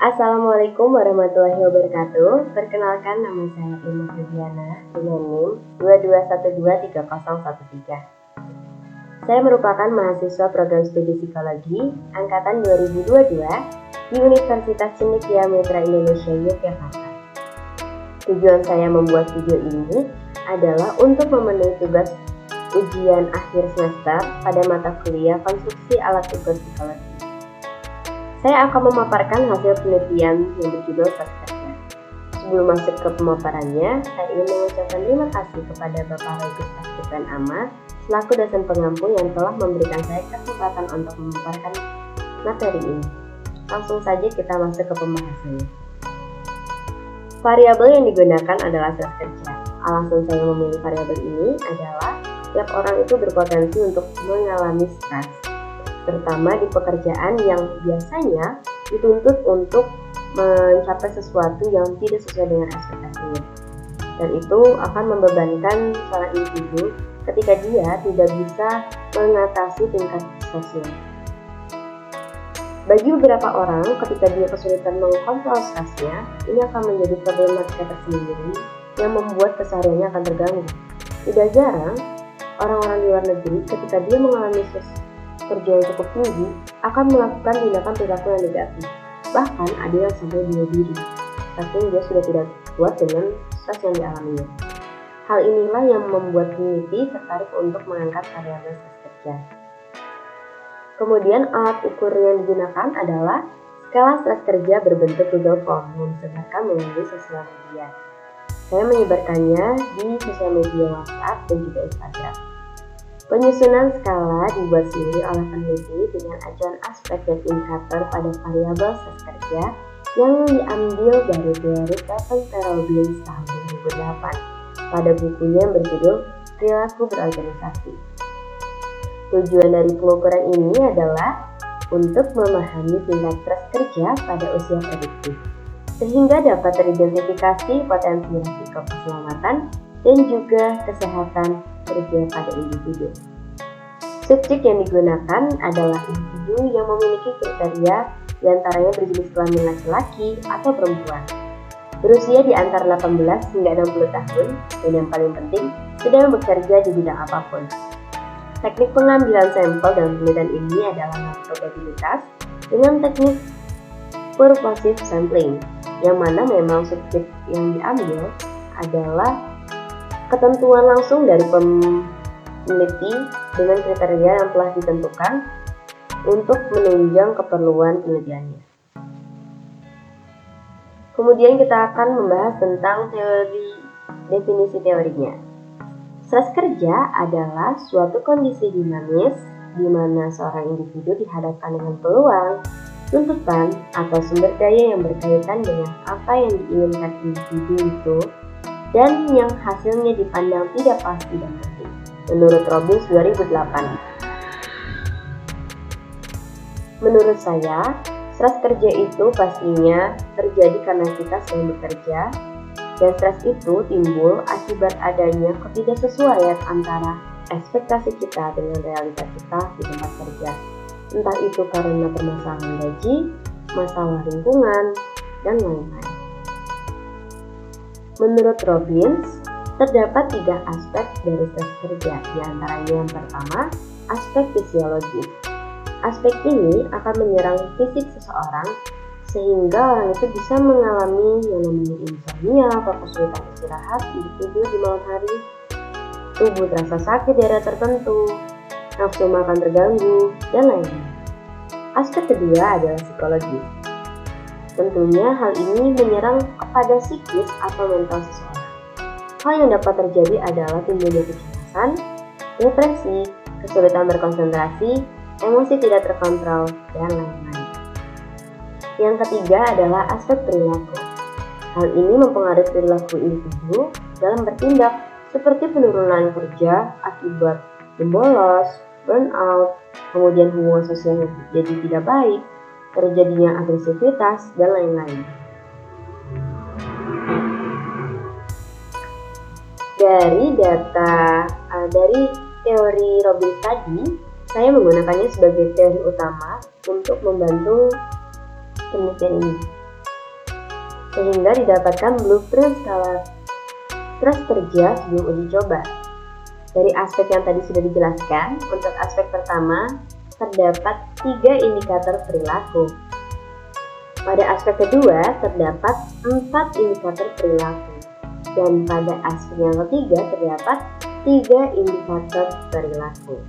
Assalamualaikum warahmatullahi wabarakatuh. Perkenalkan, nama saya Ilma Febiana dengan NIM 22123013. Saya merupakan mahasiswa program studi psikologi angkatan 2022 di Universitas Cendekia Mitra Indonesia Yogyakarta. Tujuan saya membuat video ini adalah untuk memenuhi tugas ujian akhir semester pada mata kuliah konstruksi alat ukur psikologi. Saya akan memaparkan hasil penelitian yang berjudul Stres Kerja. Sebelum masuk ke pemaparannya, saya ingin mengucapkan terima kasih kepada Bapak Rogus Astukan Ahmad selaku dosen pengampu yang telah memberikan saya kesempatan untuk memaparkan materi ini. Langsung saja kita masuk ke pembahasannya. Variabel yang digunakan adalah stres kerja. Alasan saya memilih variabel ini adalah setiap orang itu berpotensi untuk mengalami stres, terutama di pekerjaan yang biasanya dituntut untuk mencapai sesuatu yang tidak sesuai dengan ekspektasinya. Dan itu akan membebankan seorang individu ketika dia tidak bisa mengatasi tingkat stresnya. Bagi beberapa orang, ketika dia kesulitan mengkontrol stresnya, ini akan menjadi problematika tersendiri yang membuat kesehariannya akan terganggu. Tidak jarang, orang-orang di luar negeri ketika dia mengalami stres kerja yang cukup tinggi akan melakukan tindakan perilaku yang negatif. Bahkan ada yang sampai bunuh diri, tapi dia sudah tidak kuat dengan stres yang dialaminya. Hal inilah yang membuat peneliti tertarik untuk mengangkat variabel stres kerja. Kemudian alat ukur yang digunakan adalah skala stres kerja berbentuk Google Form yang disebarkan melalui sosial media. Saya menyebarkannya di sosial media WhatsApp dan juga Instagram. Penyusunan skala dibuat sendiri oleh peneliti dengan acuan aspek dan indikator pada variabel stres kerja yang diambil dari teori Stephen Robbins tahun 2008 pada bukunya yang berjudul Perilaku Berorganisasi. Tujuan dari pengukuran ini adalah untuk memahami tingkat stres kerja pada usia produktif, sehingga dapat teridentifikasi potensi risiko keselamatan dan juga kesehatan kerja pada individu. Subjek yang digunakan adalah individu yang memiliki kriteria diantaranya berjenis kelamin laki-laki atau perempuan, berusia di antara 18 hingga 60 tahun, dan yang paling penting sedang bekerja di bidang apapun. Teknik pengambilan sampel dalam penelitian ini adalah probabilitas dengan teknik purposive sampling, yang mana memang subjek yang diambil adalah ketentuan langsung dari peneliti dengan kriteria yang telah ditentukan untuk menunjang keperluan penelitiannya. Kemudian kita akan membahas tentang definisi teorinya. Stres kerja adalah suatu kondisi dinamis di mana seorang individu dihadapkan dengan peluang, tuntutan, atau sumber daya yang berkaitan dengan apa yang diinginkan individu itu dan yang hasilnya dipandang tidak pasti dan penting, menurut Robbins 2008. Menurut saya, stres kerja itu pastinya terjadi karena kita sedang bekerja, dan stres itu timbul akibat adanya ketidaksesuaian antara ekspektasi kita dengan realitas kita di tempat kerja. Entah itu karena permasalahan gaji, masalah lingkungan, dan lain-lain. Menurut Robbins, terdapat 3 aspek dari stres kerja, di antaranya yang pertama, aspek fisiologis. Aspek ini akan menyerang fisik seseorang, sehingga orang itu bisa mengalami yang namanya insomnia atau kesulitan istirahat, tidur di malam hari, tubuh terasa sakit di area tertentu, nafsu makan terganggu, dan lain-lain. Aspek kedua adalah psikologis. Tentunya hal ini menyerang kepada psikis atau mental seseorang. Hal yang dapat terjadi adalah timbulnya kecemasan, depresi, kesulitan berkonsentrasi, emosi tidak terkontrol, dan lain-lain. Yang ketiga adalah aspek perilaku. Hal ini mempengaruhi perilaku individu dalam bertindak seperti penurunan kerja akibat bolos, burnout, kemudian hubungan sosial jadi tidak baik, terjadinya agresivitas, dan lain-lain. Dari teori Robbins tadi, saya menggunakannya sebagai teori utama untuk membantu penelitian ini. sehingga didapatkan blueprint skala stres kerja sebelum uji coba. Dari aspek yang tadi sudah dijelaskan, untuk aspek pertama terdapat 3 indikator perilaku. Pada aspek kedua terdapat 4 indikator perilaku. Dan pada aspek yang ketiga terdapat 3 indikator perilaku.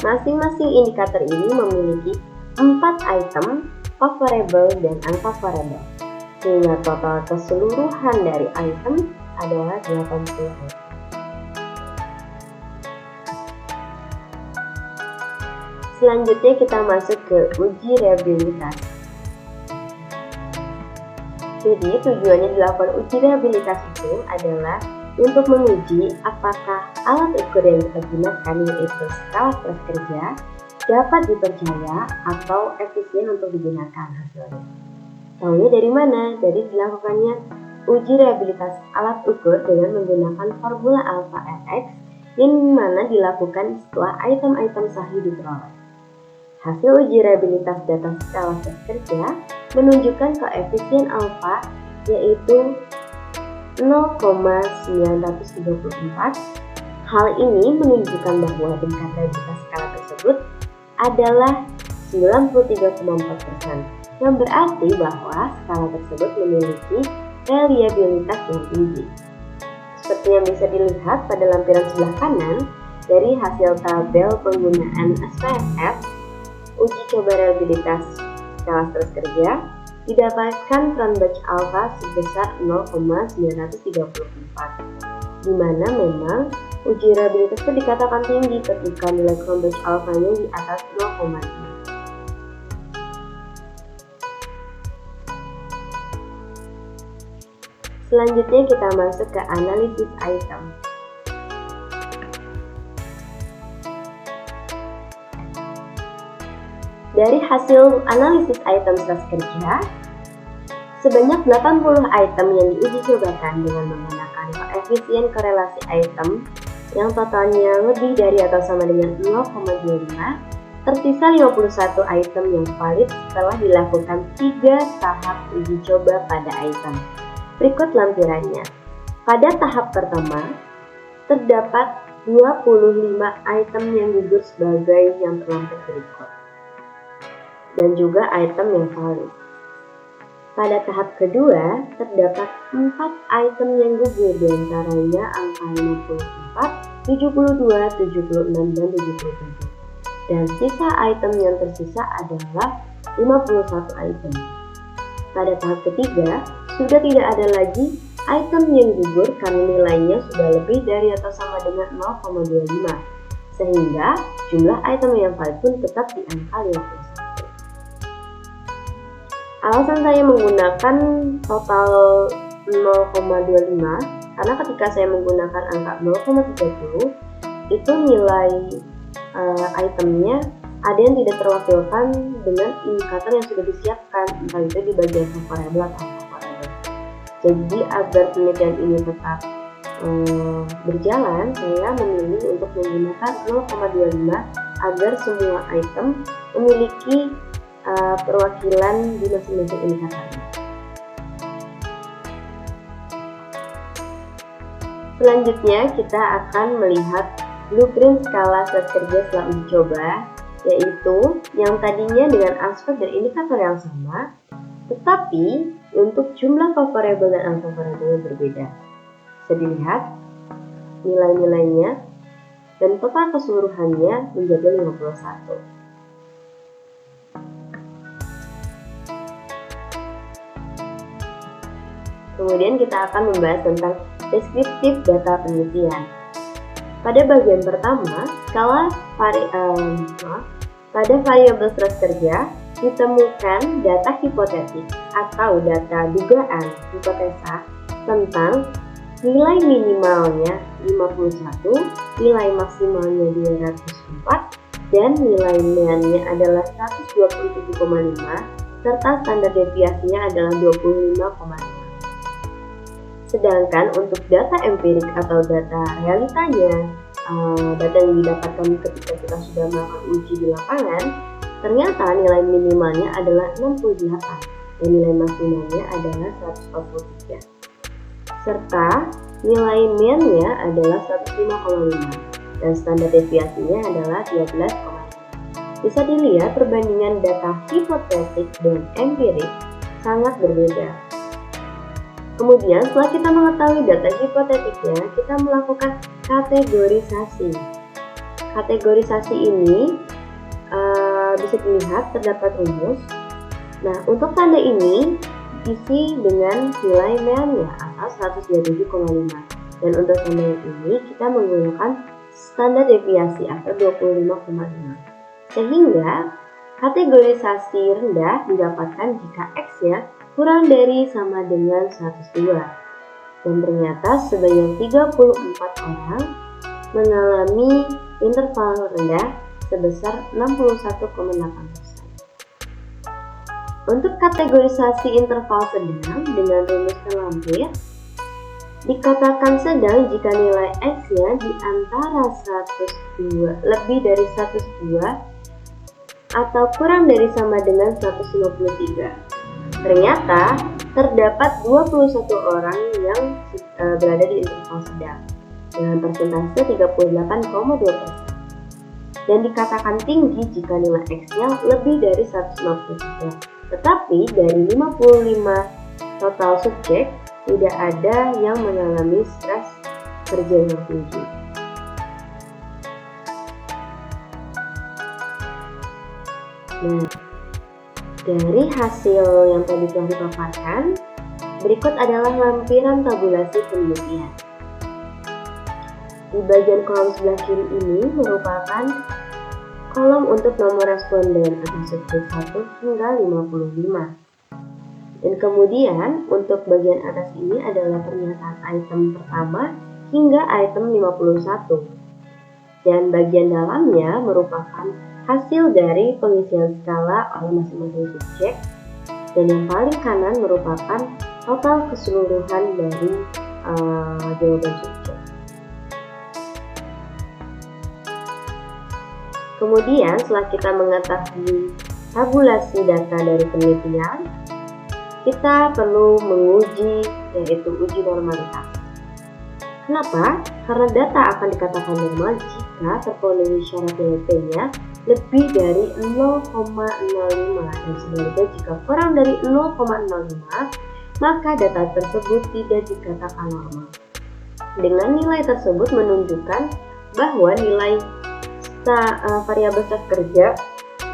Masing-masing indikator ini memiliki 4 item favorable dan unfavorable, sehingga total keseluruhan dari item adalah 80 item. Selanjutnya kita masuk ke uji rehabilitas. Jadi tujuannya dilakukan uji rehabilitas itu adalah untuk menguji apakah alat ukur yang kita gunakan, yaitu skala stres kerja, dapat dipercaya atau efisien untuk digunakan hasilnya. Tahunya dari mana? Dari dilakukannya uji rehabilitas alat ukur dengan menggunakan formula alpha Rx yang mana dilakukan setelah item-item sahih diperoleh. Hasil uji rehabilitas data skala stres kerja menunjukkan koefisien alfa yaitu 0,934. Hal ini menunjukkan bahwa tingkat rehabilitas skala tersebut adalah 93,4%, yang berarti bahwa skala tersebut memiliki reliabilitas yang tinggi. Seperti yang bisa dilihat pada lampiran sebelah kanan dari hasil tabel penggunaan SPSS, uji coba rehabilitas skala stres kerja didapatkan Cronbach alpha sebesar 0,934, di mana memang uji rehabilitas itu dikatakan tinggi ketika nilai Cronbach alpha-nya di atas 0,5. Selanjutnya kita masuk ke analisis item. Dari hasil analisis item stres kerja, sebanyak 80 item yang diuji cobakan dengan menggunakan koefisien korelasi item yang totalnya lebih dari atau sama dengan 0,25, tersisa 51 item yang valid setelah dilakukan 3 tahap uji coba pada item. Berikut lampirannya. Pada tahap pertama, terdapat 25 item yang gugur sebagai yang terlampir berikut, dan juga item yang valid. Pada tahap kedua, terdapat 4 item yang gugur, diantaranya angka 54, 72, 76, dan 77. Dan sisa item yang tersisa adalah 51 item. Pada tahap ketiga, sudah tidak ada lagi item yang gugur karena nilainya sudah lebih dari atau sama dengan 0,25, sehingga jumlah item yang valid pun tetap di angka 51. Alasan saya menggunakan total 0,25 karena ketika saya menggunakan angka 0,30 itu nilai itemnya ada yang tidak terwakilkan dengan indikator yang sudah disiapkan, entah itu di bagian favorable atau unfavorable. Jadi agar penelitian ini tetap berjalan, saya memilih untuk menggunakan 0,25 agar semua item memiliki perwakilan di masing-masing indikator. Selanjutnya kita akan melihat blueprint skala stres kerja setelah uji coba, yaitu yang tadinya dengan aspek dan indikator yang sama, tetapi untuk jumlah favorable dan unfavorable berbeda. Bisa dilihat nilai-nilainya dan total keseluruhannya menjadi 51. Kemudian kita akan membahas tentang deskriptif data penelitian. Pada bagian pertama, pada variabel stres kerja ditemukan data hipotetik atau data dugaan hipotesa tentang nilai minimalnya 51, nilai maksimalnya 204, dan nilai meannya adalah 127,5, serta standar deviasinya adalah 25,5. Sedangkan untuk data empirik atau data realitanya, data yang didapatkan ketika kita sudah melakukan uji di lapangan, ternyata nilai minimalnya adalah 68, dan nilai maksimalnya adalah 143. Serta nilai mean-nya adalah 105,5 dan standar deviasinya adalah 12,5. Bisa dilihat perbandingan data hipotetik dan empirik sangat berbeda. Kemudian setelah kita mengetahui data hipotetiknya, kita melakukan kategorisasi. Kategorisasi ini bisa dilihat terdapat rumus. Nah, untuk tanda ini diisi dengan nilai mean-nya atau 127,5. Dan untuk tanda ini kita menggunakan standar deviasi atau 25,5. Sehingga kategorisasi rendah didapatkan jika X-nya kurang dari sama dengan 102. Dan ternyata sebanyak 34 orang mengalami interval rendah sebesar 61,8%. Untuk kategorisasi interval sedang dengan rumus terlampir, dikatakan sedang jika nilai X-nya di antara 102 lebih dari 102 atau kurang dari sama dengan 153. Ternyata terdapat 21 orang yang berada di interval sedang dengan persentase 38,2%. Dan dikatakan tinggi jika nilai X-nya lebih dari 153. Tetapi dari 55 total subjek tidak ada yang mengalami stres kerja yang tinggi. Nah, dari hasil yang tadi telah dipaparkan, berikut adalah lampiran tabulasi penelitian. Di bagian kolom sebelah kiri ini merupakan kolom untuk nomor responden atau subjek 1 hingga 55. Dan kemudian untuk bagian atas ini adalah pernyataan item pertama hingga item 51. Dan bagian dalamnya merupakan hasil dari pengisian skala oleh masing-masing subjek. Dan yang paling kanan merupakan total keseluruhan dari jawaban subjek. Kemudian setelah kita mengetahui tabulasi data dari penelitian, kita perlu menguji, yaitu uji normalitas. Kenapa? Karena data akan dikatakan normal jika terpenuhi syarat nilai P-nya lebih dari 0,05 dan sebaliknya jika kurang dari 0,05 maka data tersebut tidak dikatakan normal. Dengan nilai tersebut menunjukkan bahwa nilai variabel stres kerja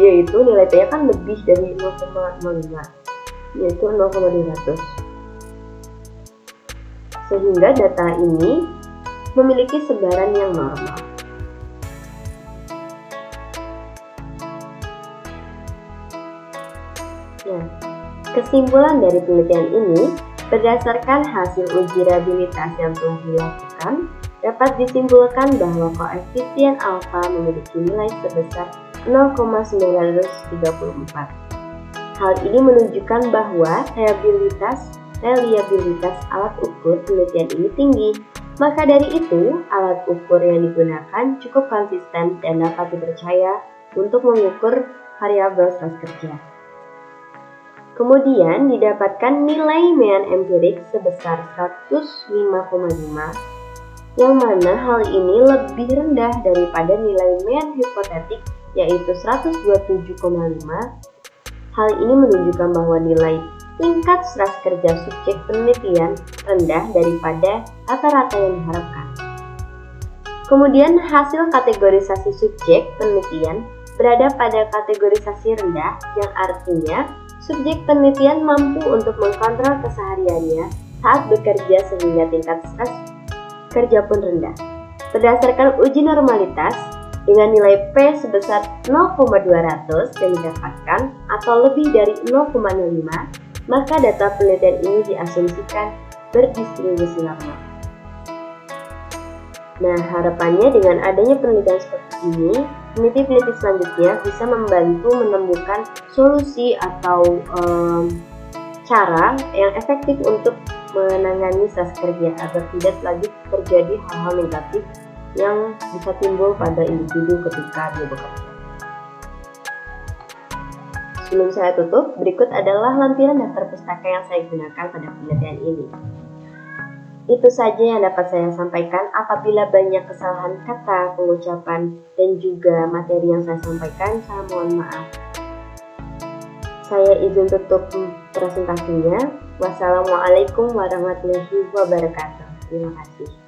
yaitu nilai P-nya kan lebih dari 0,05 yaitu 0,200. Sehingga data ini memiliki sebaran yang normal. Nah, kesimpulan dari penelitian ini berdasarkan hasil uji reliabilitas yang telah dilakukan dapat disimpulkan bahwa koefisien alfa memiliki nilai sebesar 0,934. Hal ini menunjukkan bahwa reliabilitas alat ukur penelitian ini tinggi. Maka dari itu, alat ukur yang digunakan cukup konsisten dan dapat dipercaya untuk mengukur variabel stres kerja. Kemudian didapatkan nilai mean empirik sebesar 105,5, yang mana hal ini lebih rendah daripada nilai mean hipotetik yaitu 127,5. Hal ini menunjukkan bahwa nilai tingkat stres kerja subjek penelitian rendah daripada rata-rata yang diharapkan. Kemudian hasil kategorisasi subjek penelitian berada pada kategorisasi rendah, yang artinya subjek penelitian mampu untuk mengkontrol kesehariannya saat bekerja sehingga tingkat stres kerja pun rendah. Berdasarkan uji normalitas dengan nilai P sebesar 0,200 dan didapatkan atau lebih dari 0,05, maka data penelitian ini diasumsikan berdistribusi normal. Nah, harapannya dengan adanya penelitian seperti ini, peneliti-peneliti selanjutnya bisa membantu menemukan solusi atau cara yang efektif untuk menangani stres kerja agar tidak lagi terjadi hal-hal negatif yang bisa timbul pada individu ketika dia bekerja. Sebelum saya tutup, berikut adalah lampiran daftar pustaka yang saya gunakan pada penelitian ini. Itu saja yang dapat saya sampaikan. Apabila banyak kesalahan kata, pengucapan, dan juga materi yang saya sampaikan, saya mohon maaf. Saya izin tutup presentasinya. Wassalamualaikum warahmatullahi wabarakatuh. Terima kasih.